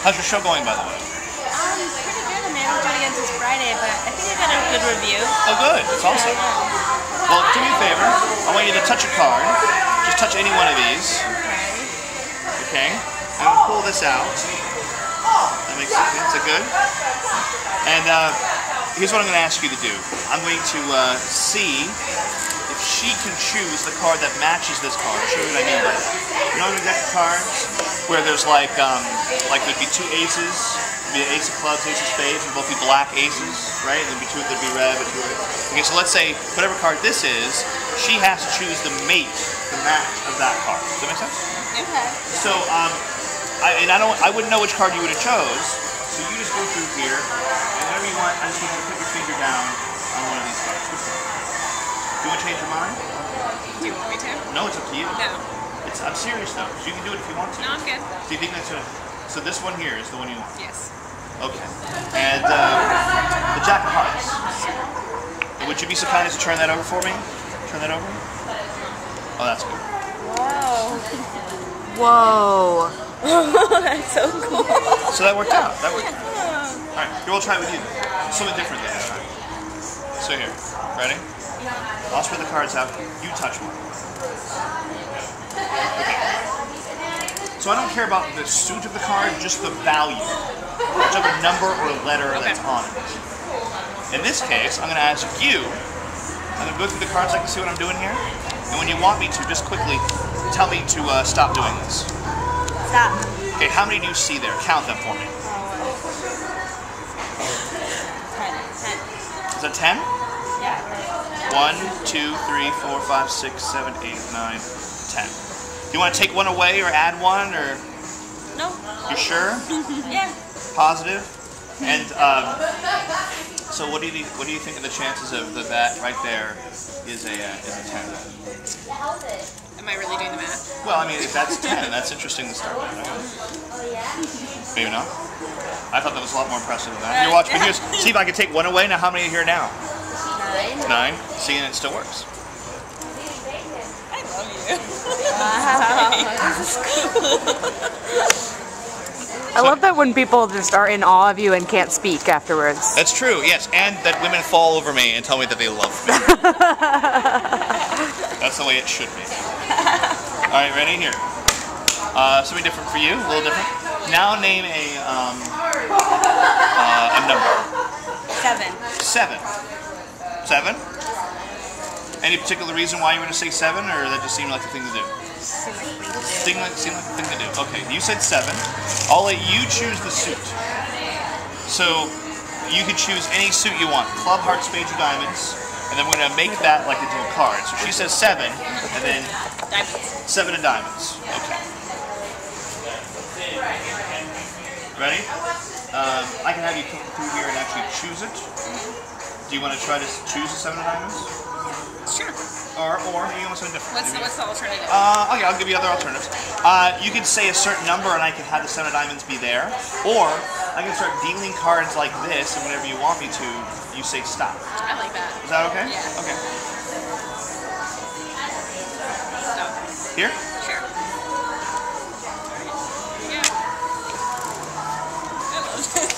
How's your show going, by the way? Pretty good. I mean, I haven't done it again since Friday, but I think I got a good review. Oh, good. That's awesome. Well, do me a favor. I want you to touch a card. Just touch any one of these. Okay. I'm going to pull this out. That makes sense. Is that good? And here's what I'm going to ask you to do. I'm going to see if she can choose the card that matches this card. I'll show you what I mean by that. You know, we've got cards where there's like there'd be two aces. There'd be an ace of clubs, ace of spades, and both be black aces, right? And there'd be two, there'd be red, but two. Okay, so let's say whatever card this is, she has to choose the mate, the match of that card. Does that make sense? Okay. So, I wouldn't know which card you would have chose. So you just go through here, and whenever you want, I just want you to put your finger down on one of these cards. Do you want to change your mind? Do you want me to? No, it's up to you. No. I'm serious though. You can do it if you want to. No, I'm good. Do you think that's it? So this one here is the one you want? Yes. Okay. And the Jack of Hearts. Would you be so kind as to turn that over for me? Turn that over? Oh, that's good. Whoa. That's so cool. So that worked out. That worked out. Alright, here we'll try it with you. Something different this time. So here. Ready? I'll spread the cards out. You touch one. Okay. So I don't care about the suit of the card, just the value. Whichever number or letter that's on it. In this case, I'm going to ask you, I'm going to go through the cards so I can see what I'm doing here. And when you want me to, just quickly tell me to stop doing this. Stop. Okay, how many do you see there? Count them for me. 10. Is that 10? Yeah. 1, 2, 3, 4, 5, 6, 7, 8, 9, 10. Do you want to take one away or add one, or? No. You sure? Yeah. Positive? And so what do you think of the chances of that right there is a 10? Am I really doing the math? Well, I mean, if that's 10, that's interesting to start with. Maybe not. I thought that was a lot more impressive than that. Here, watch. But here's, see if I can take one away. Now, how many are here now? 9. 9. See, and it still works. I love you. Wow. This is cool. I love that when people just are in awe of you and can't speak afterwards. That's true, yes, and that women fall over me and tell me that they love me. That's the way it should be. Alright, ready? Here. Something different for you, a little different. Now name a number. 7. 7. 7? Any particular reason why you were going to say 7, or that just seemed like the thing to do? Seemed like the thing to do. Okay, you said 7. I'll let you choose the suit. So you can choose any suit you want. Club, heart, spades, or diamonds. And then we're going to make that like into a card. So she says 7, and then Diamonds. 7 of diamonds. Okay. Ready? I can have you come through here and actually choose it. Do you want to try to choose the 7 of diamonds? Sure. Or you want something different? What's the alternative? Okay, I'll give you other alternatives. You can say a certain number and I can have the 7 of diamonds be there. Or I can start dealing cards like this, and whenever you want me to, you say stop. I like that. Is that okay? Yeah. Okay. Stop. Here? Sure. Yeah. I love this. That's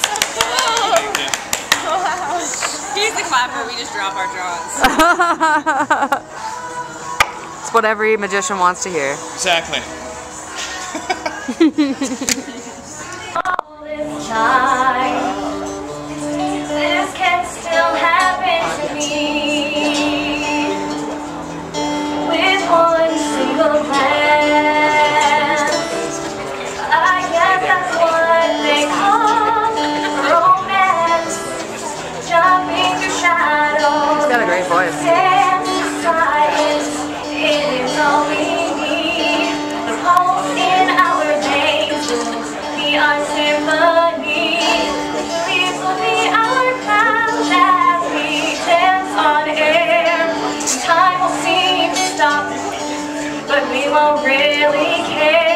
so cool. Thank you. Wow. He's the clapper, we just drop our draws. It's what every magician wants to hear. Exactly. This can still happen to me with one single glance. I guess that's what they call romance. Jumping through shadows. He's got a great voice. And silence, it is all we need. The pulse in our veins, be our symphony. These will be our paths as we dance on air. Time will seem to stop, but we won't really care.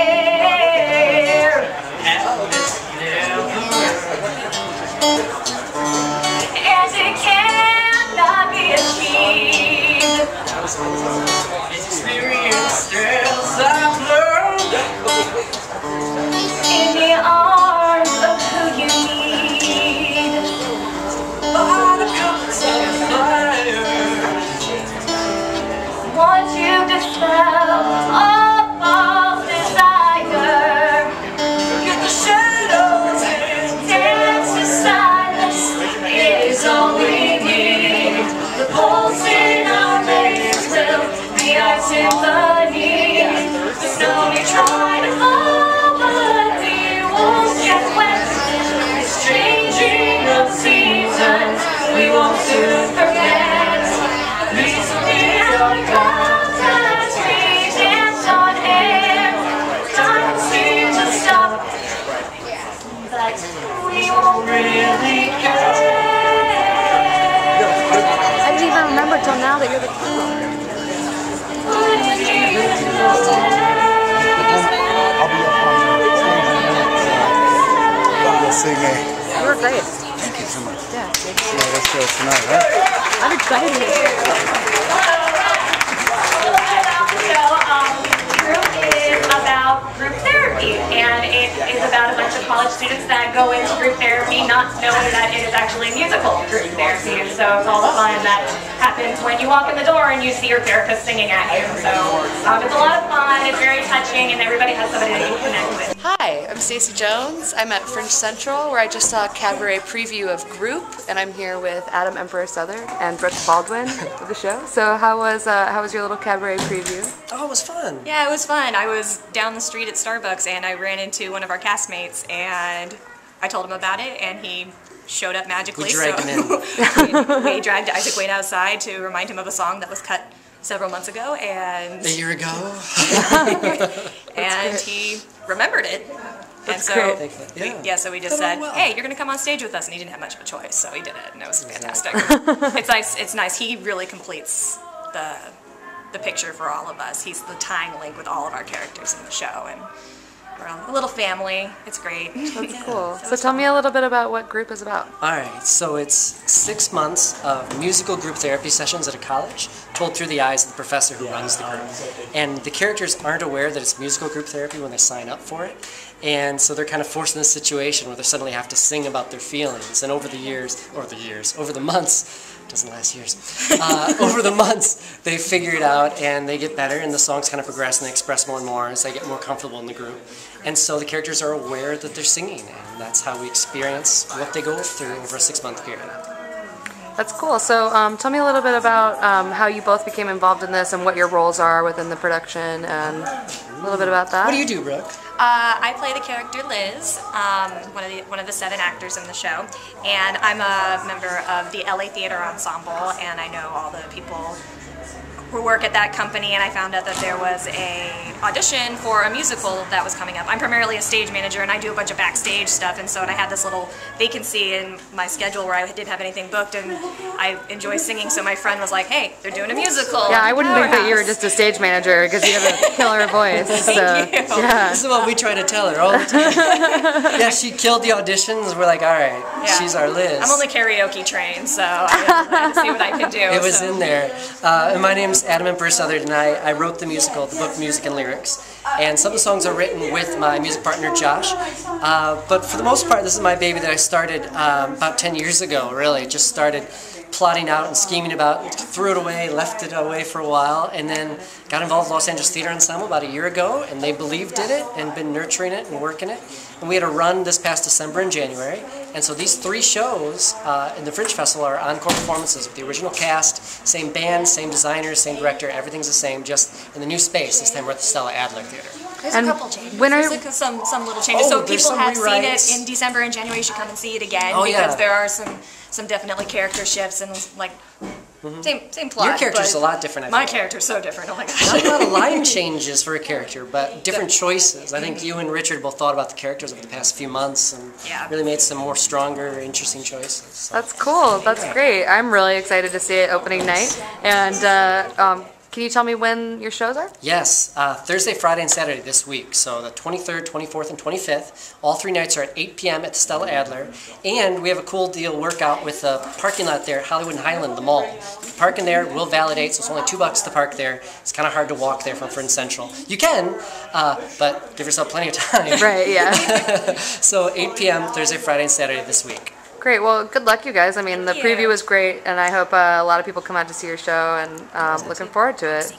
And it cannot be achieved. Experience as I've learned in the really care. I didn't even remember till now that you're the hero. Singing. You were great. Thank you so much. Yeah. Yeah, let's go tonight, right? I'm excited. Group is about group therapy, and it is about a bunch of college students that go into group therapy not knowing that it is actually musical group therapy. And so it's all the fun that happens when you walk in the door and you see your therapist singing at you. So it's a lot of fun, it's very touching, and everybody has somebody they can connect with. Hi, I'm Stacey Jones. I'm at Fringe Central, where I just saw a cabaret preview of Group, and I'm here with Adam Emperor Southern and Brooke Baldwin of the show. So how was your little cabaret preview? Oh, it was fun. Yeah, it was fun. I was down the street at Starbucks and I ran into one of our castmates and I told him about it and he showed up magically. We dragged him in. we dragged Isaac Wade outside to remind him of a song that was cut several months ago and... A year ago? and he remembered it. That's and so, great. So we just said, hey, you're going to come on stage with us, and he didn't have much of a choice, so he did it, and it was fantastic. It's nice. He really completes the picture for all of us. He's the tying link with all of our characters in the show, and we're a little family. It's great. That's cool. So tell me a little bit about what Group is about. Alright, so it's 6 months of musical group therapy sessions at a college, told through the eyes of the professor who runs the group. And the characters aren't aware that it's musical group therapy when they sign up for it. And so they're kind of forced in this situation where they suddenly have to sing about their feelings. And over the months, doesn't last years, over the months they figure it out and they get better and the songs kind of progress and they express more and more as they get more comfortable in the group. And so the characters are aware that they're singing, and that's how we experience what they go through over a 6-month period. That's cool. So tell me a little bit about how you both became involved in this and what your roles are within the production, and a little bit about that. What do you do, Brooke? I play the character Liz, one of the 7 actors in the show, and I'm a member of the LA Theater Ensemble, and I know all the people who work at that company, and I found out that there was a audition for a musical that was coming up. I'm primarily a stage manager, and I do a bunch of backstage stuff, and so I had this little vacancy in my schedule where I didn't have anything booked, and I enjoy singing, so my friend was like, hey, they're doing a musical. Yeah, I wouldn't think that you were just a stage manager because you have a killer voice. Thank you. Yeah. This is what we try to tell her all the time. Yeah, she killed the auditions. We're like, all right, she's our Liz. I'm only karaoke trained, so I had to see what I can do. It was in there. And my name's Adam Emperor Southern, and I wrote the musical, the book Music and Lyrics. And some of the songs are written with my music partner, Josh. But for the most part, this is my baby that I started about 10 years ago, really. Just started plotting out and scheming about, threw it away, left it away for a while, and then got involved with Los Angeles Theater Ensemble about a year ago, and they believed in it and been nurturing it and working it. And we had a run this past December and January, and so these 3 shows in the Fringe Festival are encore performances with the original cast, same band, same designers, same director, everything's the same, just in the new space. This time we're at the Stella Adler Theater. There's And a couple changes. when are- There's some little changes. Oh, so there's people some have seen it rewrites. in December and January. You should come and see it again Oh, because yeah. there are some definitely character shifts and like same plot. Your character's but a lot different, I My feel. character's so different. Oh my Not gosh. a lot of line changes for a character, but different choices. I think you and Richard both thought about the characters over the past few months and really made some more stronger, interesting choices. So. That's cool. That's great. I'm really excited to see it opening night. And can you tell me when your shows are? Yes, Thursday, Friday, and Saturday this week. So the 23rd, 24th, and 25th. All 3 nights are at 8 p.m. at the Stella Adler. And we have a cool deal workout with the parking lot there at Hollywood and Highland, the mall. You park in there, we'll validate, so it's only $2 to park there. It's kind of hard to walk there from Fringe Central. You can, but give yourself plenty of time. Right, yeah. So 8 p.m. Thursday, Friday, and Saturday this week. Great. Well, good luck, you guys. I mean, the preview was great, and I hope a lot of people come out to see your show, and looking forward to it.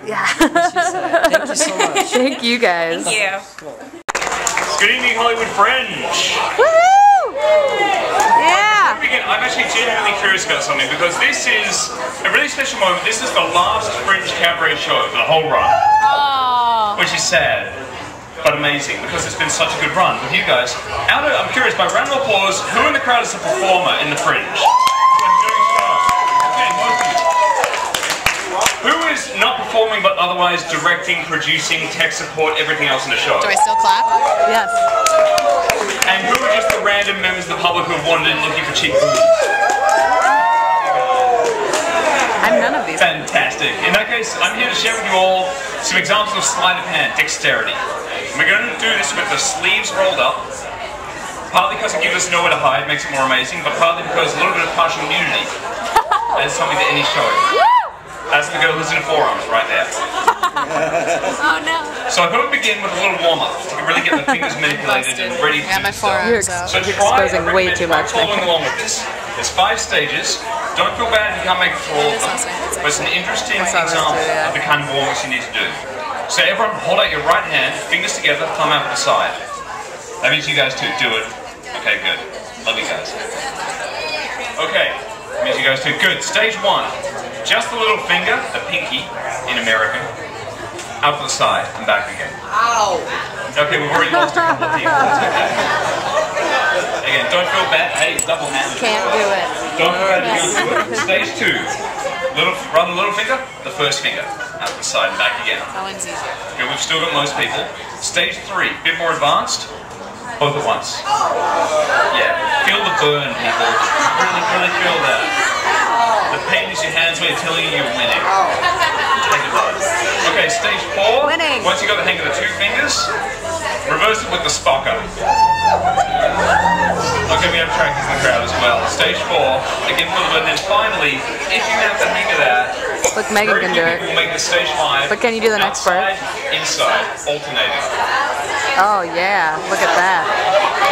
Yeah. Thank you so much. Thank you, guys. Thank you. Cool. Good evening, Hollywood Fringe. Woohoo! Yeah. I'm actually genuinely curious about something because this is a really special moment. This is the last Fringe cabaret show for the whole run, which is sad. But amazing, because it's been such a good run with you guys. I'm curious, by round of applause, who in the crowd is a performer in the Fringe? Okay, most of you. Who is not performing? performing, but otherwise directing, producing, tech support, everything else in the show. Do I still clap? Yes. And who are just the random members of the public who have wandered in looking for cheap booze? I'm none of these. Fantastic. In that case, I'm here to share with you all some examples of sleight of hand, dexterity. We're going to do this with the sleeves rolled up, partly because it gives us nowhere to hide, makes it more amazing, but partly because a little bit of partial nudity adds something to any show. That's the girl who's in forearms right there. Oh no. So I thought we'd begin with a little warm-up. So you can really get the fingers manipulated and ready to Yeah, my do stuff. forearms out. So exposing way too much. Following along with this. There's 5 stages. Don't feel bad if you can't make it through all of them. But it's an interesting example of the kind of warm-ups you need to do. So everyone hold out your right hand, fingers together, thumb out to the side. That means you guys too. Do it. Okay, good. Love you guys. Okay. That means you guys too. Good. Stage 1. Just the little finger, the pinky, in American, out to the side and back again. Ow! Okay, we've already lost a couple of people. That's okay. Again, don't feel bad. Hey, double hand. Can't do it. Don't feel bad if you can't do it. Stage 2. Rather little finger, the first finger, out to the side and back again. That one's easier. Okay, we've still got most people. Stage 3, bit more advanced. Both at once. Yeah, feel the burn, people. Really feel that. The pain is your hands when you're telling you you're winning. Take it low. Okay, stage 4. Winning. Once you got the hang of the 2 fingers, reverse it with the spocker. Okay, we have trackies in the crowd as well. Stage 4, again a little bit, and then finally, if you have the hang of that, Look, Megan can do it. we'll make the stage 5. But can you do the next part? Outside, inside, alternating. Oh yeah, look at that.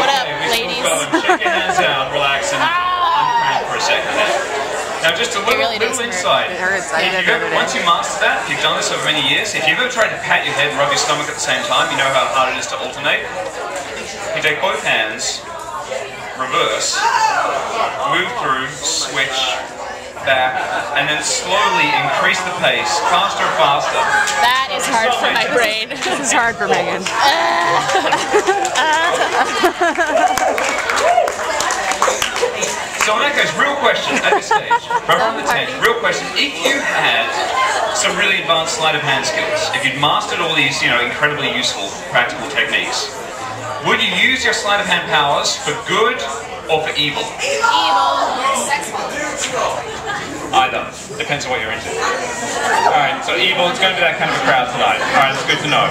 What up, Okay, ladies? Shake your hands out, relax, and uncrank for a second. Now just a little, really does hurt. insight. It hurts. I If did you've it ever, every day. once you master that, if you've done this over many years, if you've ever tried to pat your head and rub your stomach at the same time, you know how hard it is to alternate. You take both hands, reverse, move through, switch, back, and then slowly increase the pace, faster and faster. That is hard for my brain. This is hard for Megan. So in that case, real question at this stage, right on the tent, real question, if you had some really advanced sleight of hand skills, if you'd mastered all these, incredibly useful practical techniques, would you use your sleight of hand powers for good or for evil? Either. Depends on what you're into. Alright, so evil, it's going to be that kind of a crowd tonight. Alright, that's good to know.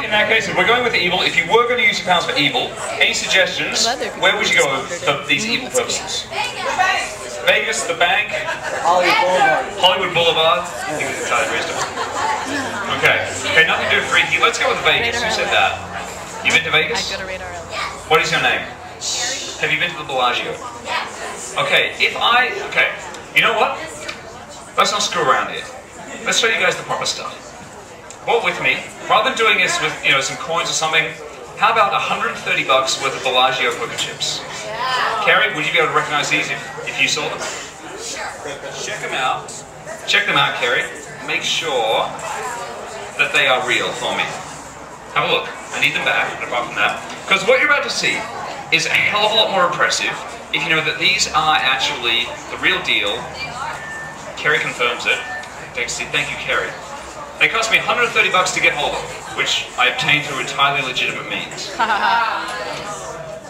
In that case, if we're going with the evil, if you were going to use your powers for evil, any suggestions? Where would you go for these evil purposes? Vegas, the bank, Hollywood Boulevard. Okay, nothing to do with freaky. Let's go with Vegas. Who said that? You been to Vegas? Go to Radar L. What is your name? Have you been to the Bellagio? Okay, you know what? Let's not screw around here. Let's show you guys the proper stuff. Walk with me. Rather than doing this with, some coins or something, how about 130 bucks worth of Bellagio poker chips? Carrie, would you be able to recognize these if you saw them? Check them out. Check them out, Carrie. Make sure that they are real for me. Have a look. I need them back, apart from that. Because what you're about to see is a hell of a lot more impressive if you know that these are actually the real deal. Kerry confirms it. Thank you, Kerry. They cost me 130 bucks to get hold of, which I obtained through entirely legitimate means.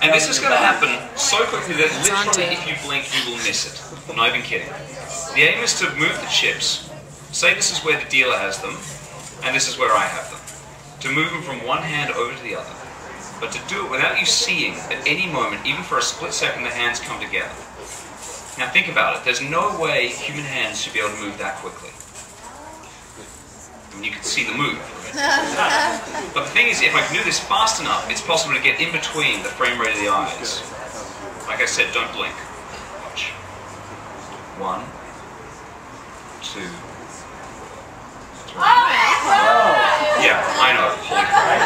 And this is going to happen so quickly that literally if you blink, you will miss it. I'm not even kidding. The aim is to move the chips. Say this is where the dealer has them, and this is where I have them. To move them from one hand over to the other. But to do it without you seeing at any moment, even for a split second, the hands come together. Now think about it. There's no way human hands should be able to move that quickly. I mean, you can see the move. But the thing is, if I can do this fast enough, it's possible to get in between the frame rate of the eyes. Like I said, don't blink. Watch. 1, 2, 3. Yeah, I know. Holy crap.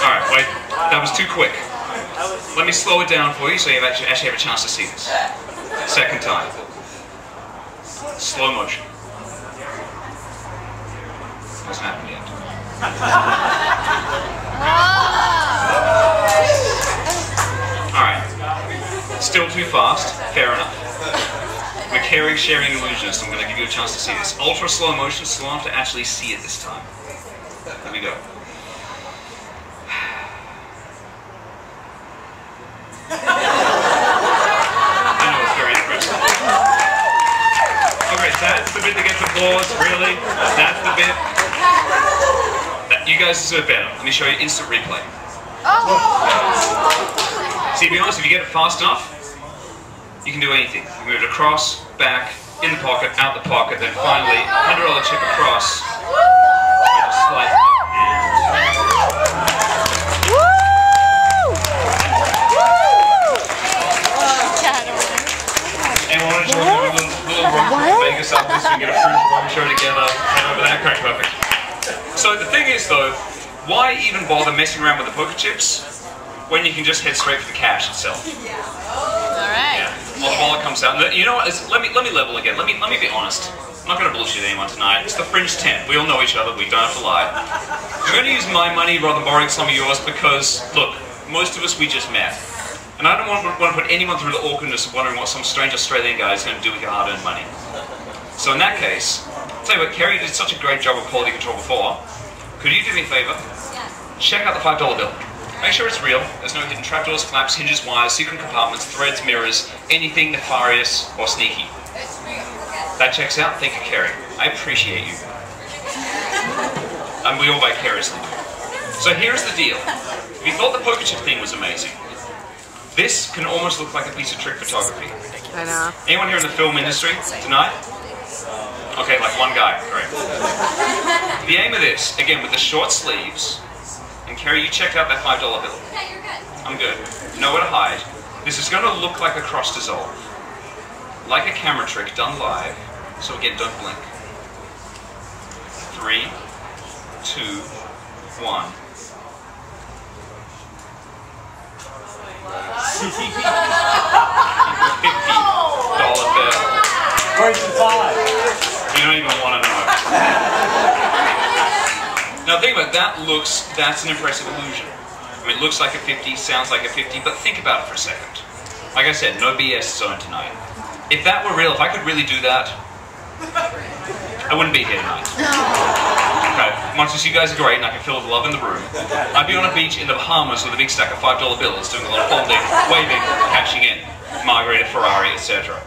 Alright, wait. That was too quick. Let me slow it down for you so you actually have a chance to see this. Second time. Slow motion. Hasn't happened yet. Alright. Still too fast. Fair enough. caring, sharing illusionist. I'm going to give you a chance to see this. Ultra slow motion, so you'll have to actually see it this time. Here we go. I know it's very impressive. Okay, that's the bit that gets applause, really? That's the bit? You guys deserve better. Let me show you instant replay. See, to be honest, if you get it fast enough, you can do anything. You move it across, back, in the pocket, out the pocket, then finally, $100 chip across. Slice. Anyone want to join me with a little room from Vegas after this? We can get a Fringe room show together. Head over there, correct, perfect. So the thing is though, why even bother messing around with the poker chips when you can just head straight for the cash itself? Alright. Yeah. Well, the wallet comes out. You know what? Let me level again. Let me be honest. I'm not going to bullshit anyone tonight. It's the Fringe 10. We all know each other. We don't have to lie. I'm going to use my money rather than borrowing some of yours because, look, most of us we just met. And I don't want to put anyone through the awkwardness of wondering what some strange Australian guy is going to do with your hard-earned money. So in that case, I'll tell you what, Kerry did such a great job of quality control before. Could you do me a favour? Check out the $5 bill. Make sure it's real. There's no hidden trapdoors, flaps, hinges, wires, secret compartments, threads, mirrors, anything nefarious or sneaky. That checks out. Thank you, Kerry. I appreciate you. And we all vicariously do. So here's the deal. If you thought the poker chip thing was amazing, this can almost look like a piece of trick photography. I know. Anyone here in the film industry tonight? Okay, like one guy. Great. The aim of this, again, with the short sleeves, and Kerry, you checked out that $5 bill. I'm good. Nowhere to hide. This is going to look like a cross dissolve. Like a camera trick done live. So again, don't blink. 3, 2, 1. $50 bill. Where's the five? You don't even want to know. Now think about it, that's an impressive illusion. I mean, it looks like a 50, sounds like a 50, but think about it for a second. Like I said, no BS zone tonight. If that were real, if I could really do that, I wouldn't be here tonight. Okay, much as you guys are great and I can feel the love in the room, I'd be on a beach in the Bahamas with a big stack of $5 bills, doing a lot of folding, waving, cashing in, Margarita, Ferrari, etc.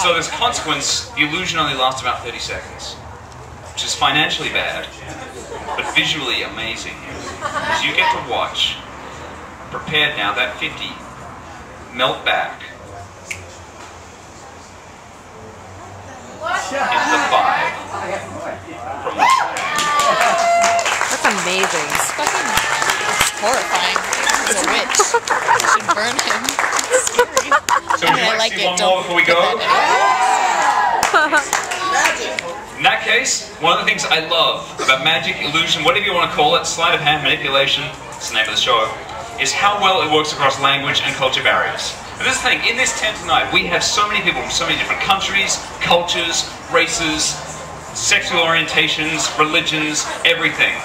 So as a consequence, the illusion only lasts about 30 seconds, which is financially bad, but visually amazing. As you get to watch, prepared now, that 50 melt back into the 5 from the That's amazing. It's fucking horrifying. He's a witch. I should burn him. It's scary. So would you like to see one more before we go? In that case, one of the things I love about magic, illusion, whatever you want to call it, sleight of hand, manipulation, it's the name of the show, is how well it works across language and culture barriers. And this thing, in this tent tonight, we have so many people from so many different countries, cultures, races, sexual orientations, religions, everything.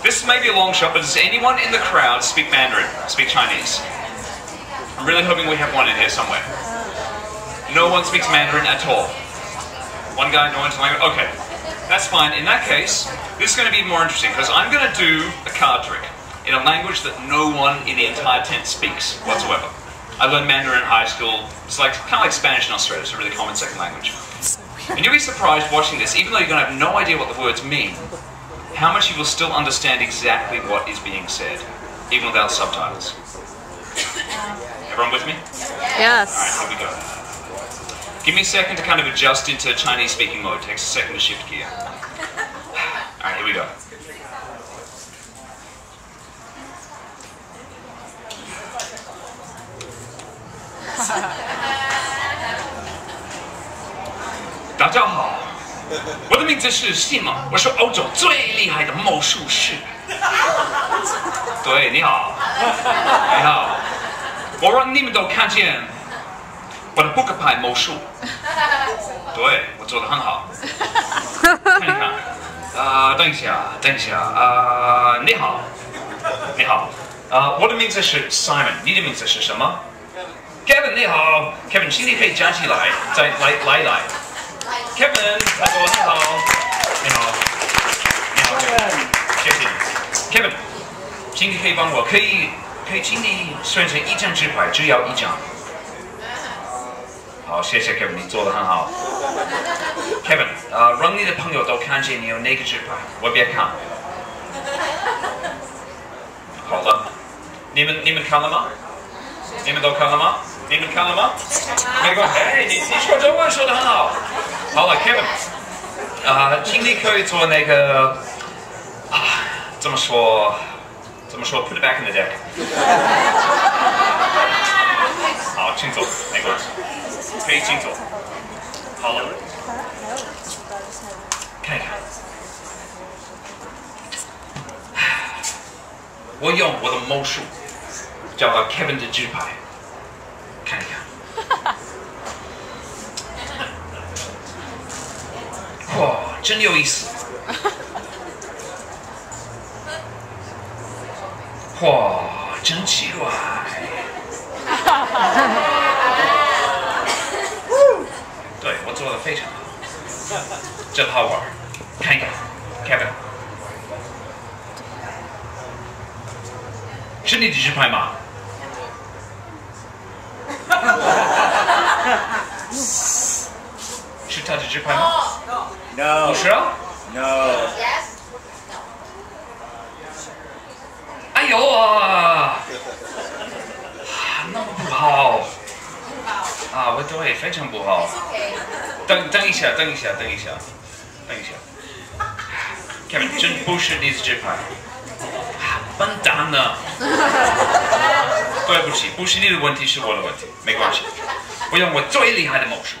This may be a long shot, but does anyone in the crowd speak Mandarin, speak Chinese? I'm really hoping we have one in here somewhere. No one speaks Mandarin at all. One guy, no one's language. Okay, that's fine. In that case, this is going to be more interesting because I'm going to do a card trick in a language that no one in the entire tent speaks whatsoever. I learned Mandarin in high school. It's like kind of like Spanish in Australia. It's a really common second language. And you'll be surprised watching this, even though you're going to have no idea what the words mean, how much you will still understand exactly what is being said, even without subtitles. Everyone with me? Yes. Alright, here we go. Give me a second to kind of adjust into Chinese speaking mode. Takes a second to shift gear. Alright, here we go.我的名字是信嘛，我是欧洲最厉害的魔术师。对，你好，你好，我让你们都看见我的扑克牌魔术。对，我做得很好。看一看，等一下，你好，你好，我的名字是 Simon， 你的名字是什么？ Kevin Kevin 你好 ，Kevin， 请你可以站起来，再来 ，Kevin， 他做得很好，你好 ，Kevin， 谢谢你 ，Kevin， 请你可以帮我，可以请你选成一张纸牌，只要一张。好，谢谢 Kevin， 你做得很好。Kevin， 让你的朋友都看见你有那个纸牌，我别看。好了，你们看了吗？你们都看了吗？你们看了吗？没关系，哎，你说中文说得很好。好了 ，Kevin， 请你可以做那个怎么说 ？Put it back in the deck。好，请坐，没关系，可以请坐。好了，看一看。我用我的魔术找到 Kevin 的纸牌，看一看。哇，真有意思！哇，真奇怪！对，我做得非常好，真好玩。看一看 ，Kevin。是你的纸牌吗？是他的纸牌吗 No. 不是啊。No. 哎呦啊，那么不好啊！我对，非常不好。等一下 ，Kevin， 真不是你的纸牌。笨蛋呢？对不起，不是你的问题，是我的问题，没关系。我用我最厉害的魔术，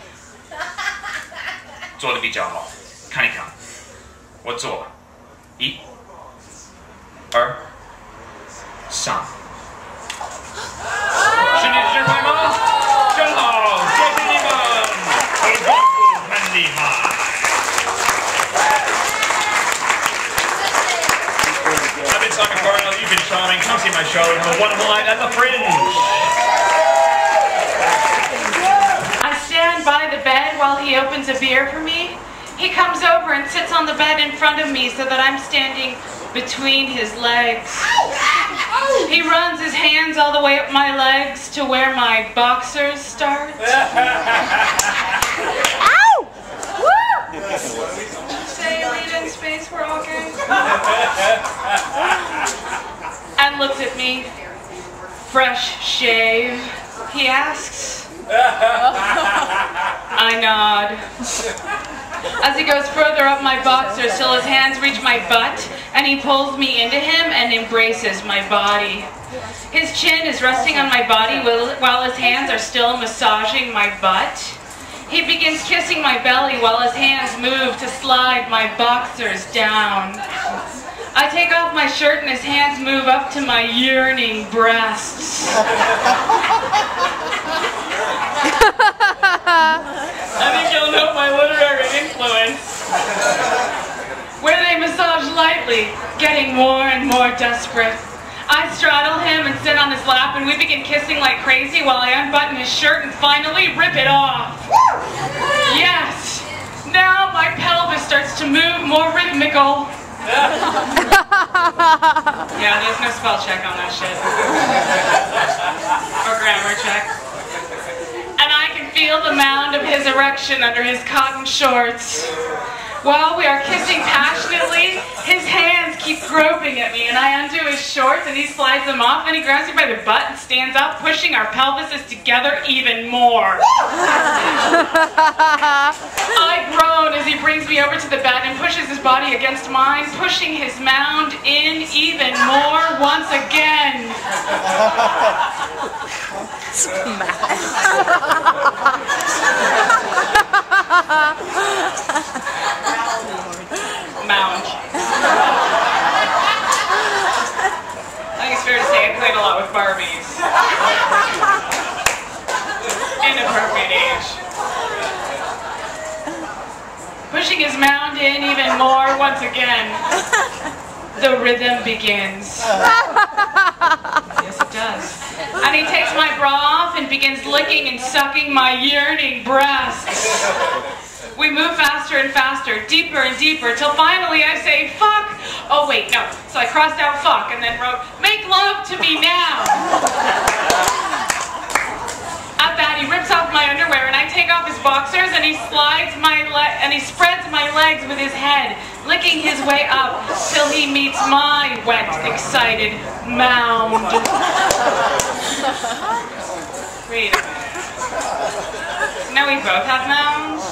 做的比较好。看一看，我做1、2、3，是你的纸牌吗？真好，谢谢你们，我的功夫很厉害。I've been Simon Cardinal, you've been charming. Come see my show. Have a wonderful night at the Fringe. I stand by the bed while he opens a beer for me. He comes over and sits on the bed in front of me so that I'm standing between his legs. He runs his hands all the way up my legs to where my boxers start. Ow! Woo! Say lead in space, we're all good. And looks at me. Fresh shave, he asks. I nod. As he goes further up my boxers till his hands reach my butt, and he pulls me into him and embraces my body. His chin is resting on my body while his hands are still massaging my butt. He begins kissing my belly while his hands move to slide my boxers down. I take off my shirt and his hands move up to my yearning breasts. I think you'll note my literary influence. Where they massage lightly, getting more and more desperate. I straddle him and sit on his lap and we begin kissing like crazy while I unbutton his shirt and finally rip it off. Yes! Now my pelvis starts to move more rhythmical. Yeah, there's no spell check on that shit. Or grammar check. And I can feel the mound of his erection under his cotton shorts. While we are kissing passionately, his hands keep groping at me, and I undo his shorts, and he slides them off, and he grabs me by the butt and stands up, pushing our pelvises together even more. I groan as he brings me over to the bed and pushes his body against mine, pushing his mound in even more once again. Mound. I think it's fair to say I played a lot with Barbies. Inappropriate age. Pushing his mound in even more once again. the rhythm begins. Yes, it does. And he takes my bra off and begins licking and sucking my yearning breasts. We move faster and faster, deeper and deeper, till finally I say, fuck. Oh wait, no. So I crossed out fuck and then wrote, make love to me now. At that, he rips off my underwear and I take off his boxers and he slides my he spreads my legs with his head, licking his way up till he meets my wet, excited mound. Wait a minute. Now we both have mounds?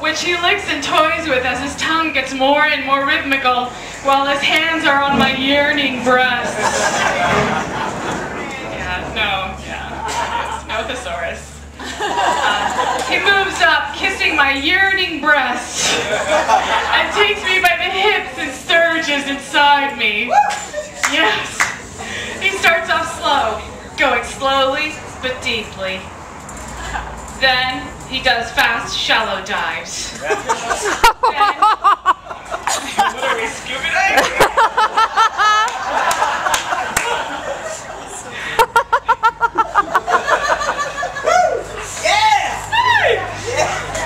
Which he licks and toys with as his tongue gets more and more rhythmical while his hands are on my yearning breasts. No thesaurus. He moves up, kissing my yearning breasts, and takes me by the hips and surges inside me. Yes. He starts off slow, going slowly but deeply. Then he does fast, shallow dives. Then, what are we, scuba diving?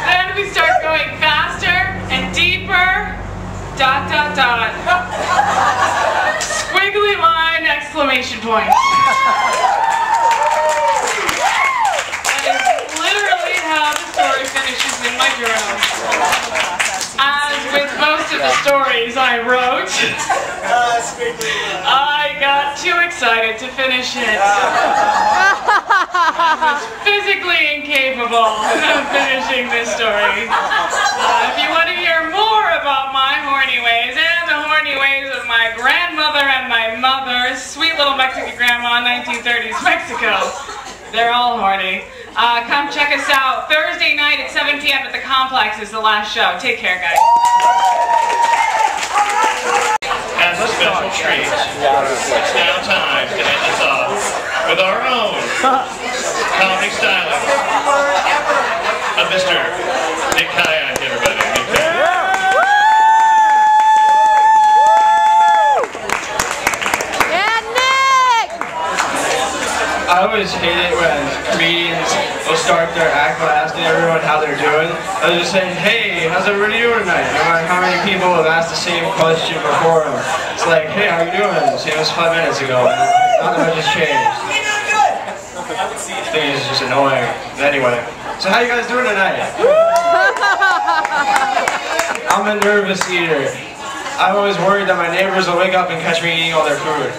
Then we start going faster and deeper, ... Squiggly line, exclamation point. That is literally how the story finishes in my journal. As with most of the stories I wrote, I got too excited to finish it. I was physically incapable of finishing this story. If you want to hear more about my horny ways and the horny ways of my grandmother and my mother, sweet little Mexican grandma, 1930s Mexico, they're all horny. Come check us out Thursday night at 7 p.m. at the Complex is the last show. Take care, guys. As a special treat, it's now time to end this off with our own comic stylist of Mr. Nick Kayak, everybody. Nick Kayak. I always hate it when comedians will start their act by asking everyone how they're doing. They'll just say, hey, how's everybody doing tonight? No matter how many people have asked the same question before them. It's like, hey, how you doing? Same as 5 minutes ago. Not that much has changed. I think it's just annoying. But anyway, so how you guys doing tonight? I'm a nervous eater. I'm always worried that my neighbors will wake up and catch me eating all their food.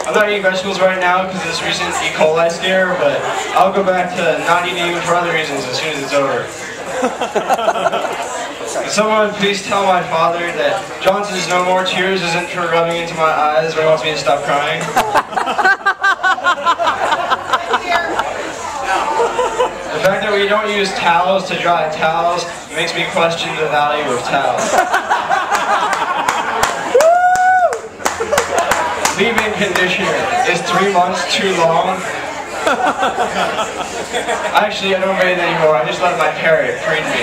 I'm not eating vegetables right now because of this recent E. coli scare, but I'll go back to not eating them for other reasons as soon as it's over. Can someone please tell my father that Johnson's No More Tears isn't for rubbing into my eyes when he wants me to stop crying? The fact that we don't use towels to dry towels makes me question the value of towels. Leave-in conditioner. Is 3 months too long? Actually, I don't bathe anymore. I just let my parrot preen me.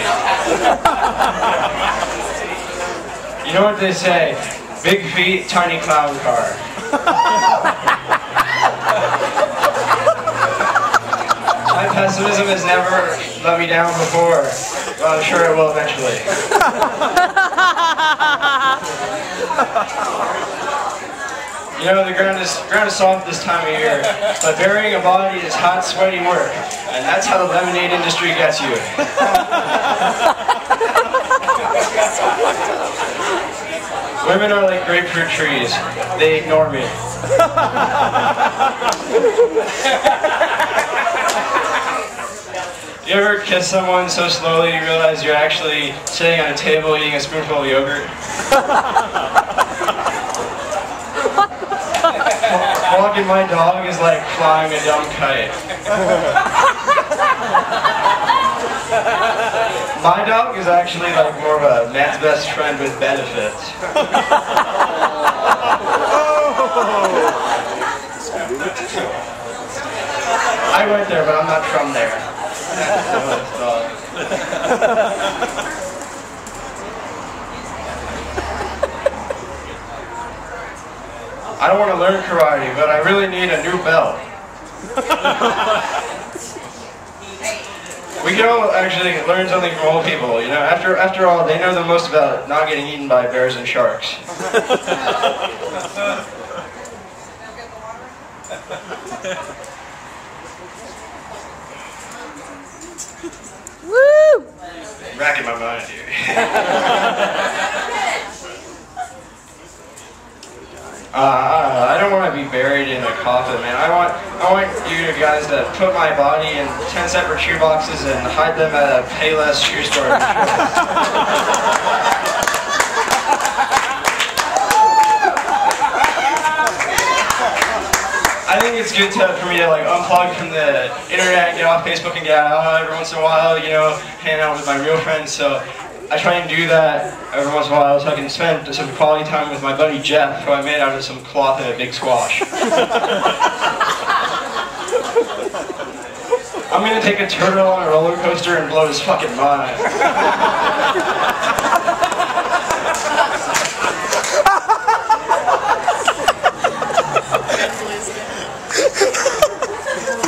You know what they say? Big feet, tiny clown car. My pessimism has never let me down before, but I'm sure it will eventually. You know, the ground is soft this time of year, but burying a body is hot, sweaty work, and that's how the lemonade industry gets you. Women are like grapefruit trees. They ignore me. You ever kiss someone so slowly you realize you're actually sitting at a table eating a spoonful of yogurt? Walking my dog is like flying a dumb kite. My dog is actually like more of a man's best friend with benefits. I don't want to learn karate, but I really need a new belt. We can all actually learn something from old people, you know. After all, they know the most about not getting eaten by bears and sharks. Woo! Racking my mind here. I don't want to be buried in a coffin, man. I want you guys to put my body in 10 separate shoe boxes and hide them at a Payless shoe store. I think it's good for me to like unplug from the internet and get off Facebook and get out every once in a while, you know, hang out with my real friends. So I try and do that every once in a while so I can spend some quality time with my buddy Jeff, who I made out of some cloth and a big squash. I'm gonna take a turtle on a roller coaster and blow his fucking mind.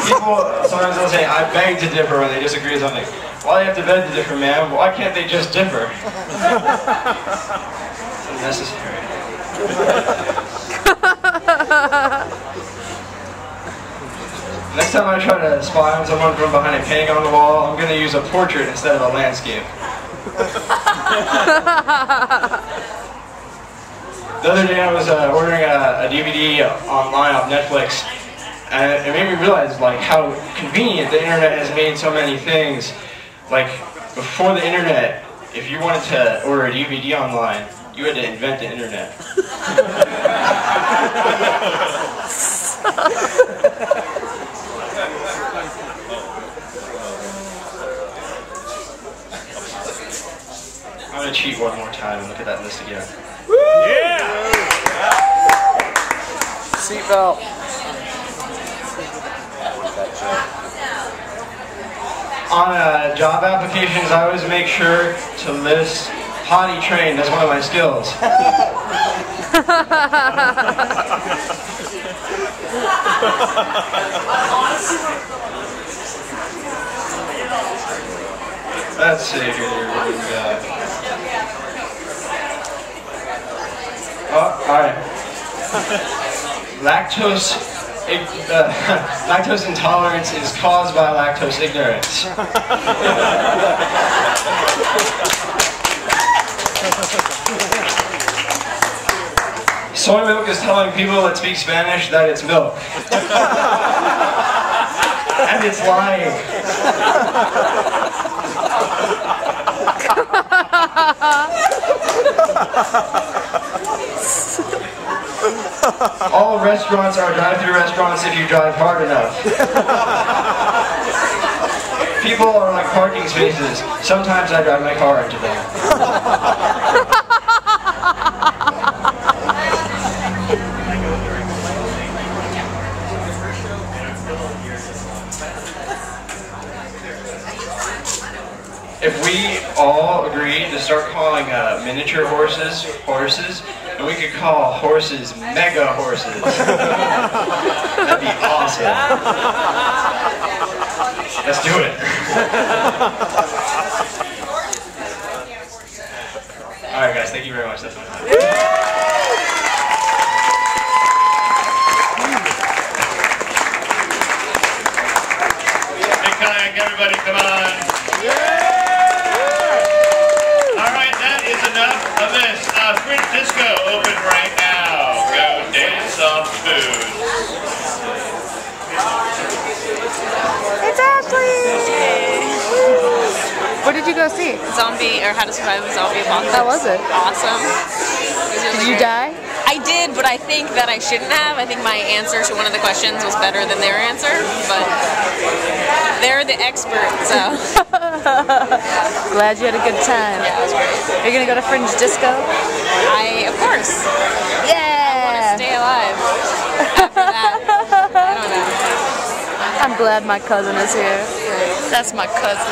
People sometimes they'll say, I beg to differ when they disagree with something. Why do you have to beg to differ, man? Why can't they just differ? It's unnecessary. Next time I try to spy on someone from behind a painting on the wall, I'm going to use a portrait instead of a landscape. The other day I was ordering a DVD online off Netflix, and it made me realize like how convenient the internet has made so many things. Like before the internet, if you wanted to order a DVD online, you had to invent the internet. I'm gonna cheat one more time and look at that list again. Yeah! Seatbelt. On job applications, I always make sure to list potty trained as one of my skills. Let's see here. Oh, alright. Lactose intolerance is caused by lactose ignorance. Soy milk is telling people that speak Spanish that it's milk. And it's lying. All restaurants are drive-through restaurants if you drive hard enough. People are like parking spaces. Sometimes I drive my car into them. If we all agreed to start calling miniature horses, and we could call horses mega horses, that'd be awesome. Let's do it. Alright guys, thank you very much. That's my time. Big kayak, everybody, come on. Enough of this. Fringe Disco open right now. Go dance off food. It's Ashley! What did you go see? Zombie, or How to Survive a Zombie Apocalypse. How was it? Awesome. It was really Did you great. die? I did, but I think that I shouldn't have. I think my answer to one of the questions was better than their answer, but they're the experts, so. Glad you had a good time. Yeah, it was great. Are you gonna go to Fringe Disco? Of course. Yeah! I want to stay alive after that. I don't know. I'm glad my cousin is here. That's my cousin.